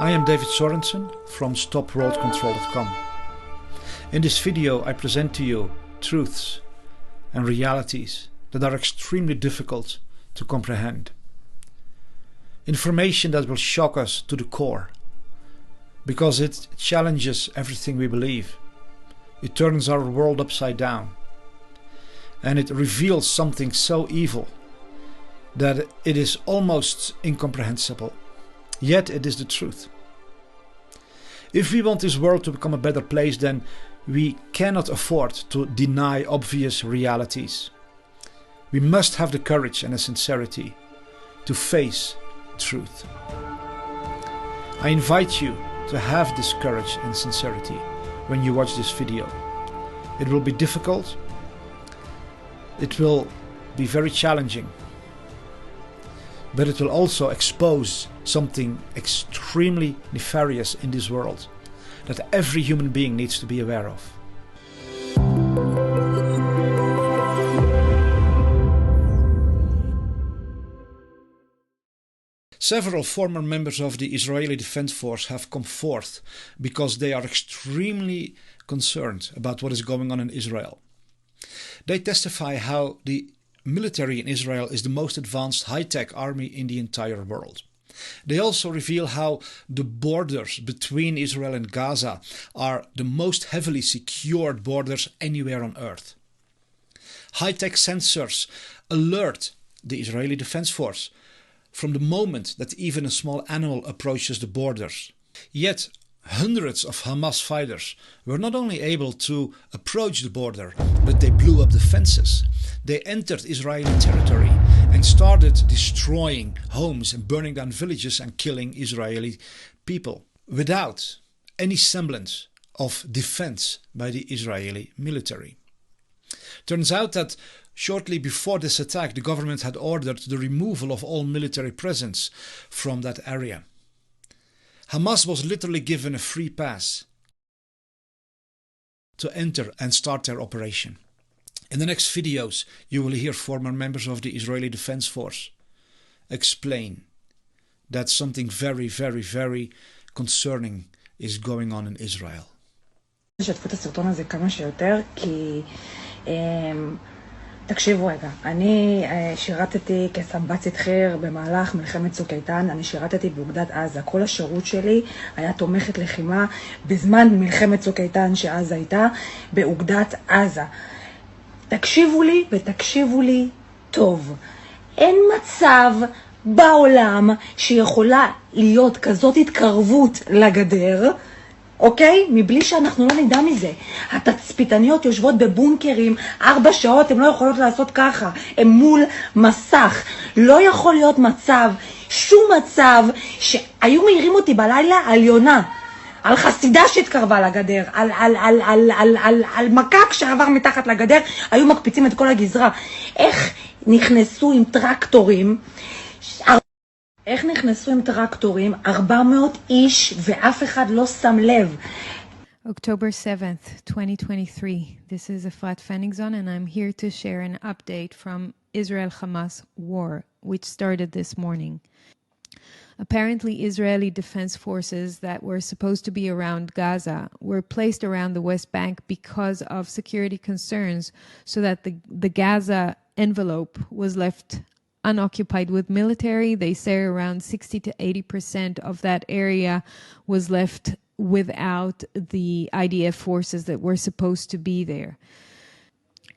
I am David Sorensen from StopWorldControl.com. In this video I present to you truths and realities that are extremely difficult to comprehend. Information that will shock us to the core, because it challenges everything we believe. It turns our world upside down, and it reveals something so evil that it is almost incomprehensible. Yet it is the truth. If we want this world to become a better place, then we cannot afford to deny obvious realities. We must have the courage and the sincerity to face truth. I invite you to have this courage and sincerity when you watch this video. It will be difficult. It will be very challenging. But it will also expose something extremely nefarious in this world that every human being needs to be aware of. Several former members of the Israeli Defense Force have come forth because they are extremely concerned about what is going on in Israel. They testify how the military in Israel is the most advanced high-tech army in the entire world. They also reveal how the borders between Israel and Gaza are the most heavily secured borders anywhere on earth. High-tech sensors alert the Israeli Defense Force from the moment that even a small animal approaches the borders. Yet hundreds of Hamas fighters were not only able to approach the border, but they blew up the fences. They entered Israeli territory and started destroying homes and burning down villages and killing Israeli people without any semblance of defense by the Israeli military. Turns out that shortly before this attack, the government had ordered the removal of all military presence from that area. Hamas was literally given a free pass to enter and start their operation. In the next videos, you will hear former members of the Israeli Defense Force explain that something very, very, very concerning is going on in Israel. שתפו את הסרטון הזה כמה שיותר, כי תקשיבו רגע, אני שירתתי כסמב"צית חי"ר במהלך מלחמת צוק איתן, אני שירתתי באוגדת עזה. כל השירות שלי היה תומכת לחימה בזמן מלחמת צוק איתן שאז הייתה באוגדת עזה. תקשיבו לי ותקשיבו לי טוב. אין מצב בעולם שיכולה להיות כזאת התקרבות לגדר, אוקיי? מבלי שאנחנו לא נדע מזה. התצפיתניות יושבות בבונקרים 4 שעות, הן לא יכולות לעשות ככה. הן מול מסך. לא יכול להיות מצב, שום מצב, שהיו מעירים אותי בלילה על יונה. על חסידה שהתקרבה לגדר, על מקק שעבר מתחת לגדר, היו מקפיצים את כל הגזרה. איך נכנסו עם טרקטורים, 400 איש ואף אחד לא שם לב. October 7th, 2023. This is Efrat Fenigzon and I'm here to share an update from Israel-Hamas war, which started this morning. Apparently, Israeli defense forces that were supposed to be around Gaza were placed around the West Bank because of security concerns, so that the Gaza envelope was left unoccupied with military. They say around 60 to 80% of that area was left without the IDF forces that were supposed to be there.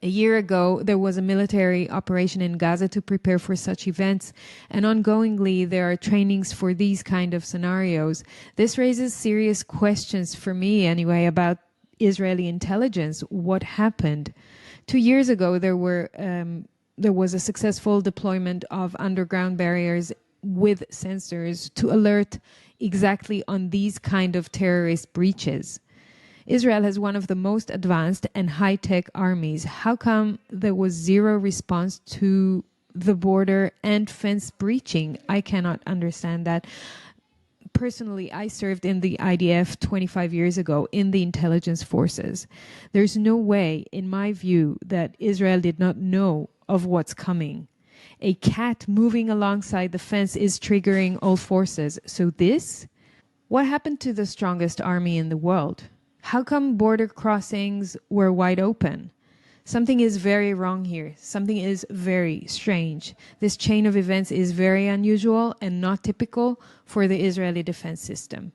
A year ago, there was a military operation in Gaza to prepare for such events, and ongoingly there are trainings for these kind of scenarios. This raises serious questions for me anyway about Israeli intelligence. What happened? 2 years ago, there was a successful deployment of underground barriers with sensors to alert exactly on these kind of terrorist breaches. Israel has one of the most advanced and high-tech armies. How come there was zero response to the border and fence breaching? I cannot understand that. Personally, I served in the IDF 25 years ago in the intelligence forces. There's no way, in my view, that Israel did not know of what's coming. A cat moving alongside the fence is triggering all forces. So this What happened to the strongest army in the world? How come border crossings were wide open? Something is very wrong here. Something is very strange. This chain of events is very unusual and not typical for the Israeli defense system.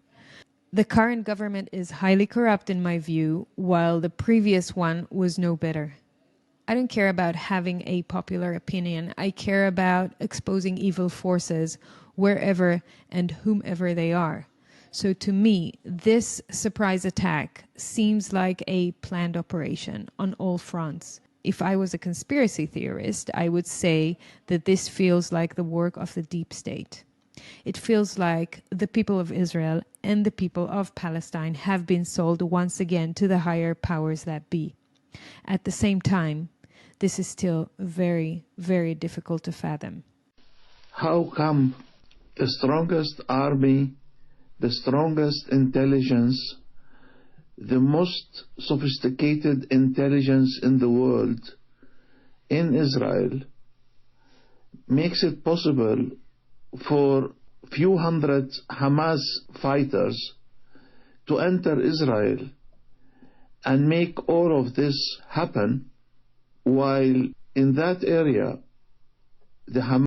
The current government is highly corrupt in my view, while the previous one was no better. I don't care about having a popular opinion. I care about exposing evil forces wherever and whomever they are. So to me, this surprise attack seems like a planned operation on all fronts. If I was a conspiracy theorist, I would say that this feels like the work of the deep state. It feels like the people of Israel and the people of Palestine have been sold once again to the higher powers that be. At the same time, this is still very, very difficult to fathom. How come the strongest army, the strongest intelligence, the most sophisticated intelligence in the world, in Israel, makes it possible for few hundred Hamas fighters to enter Israel and make all of this happen, while in that area the Hamas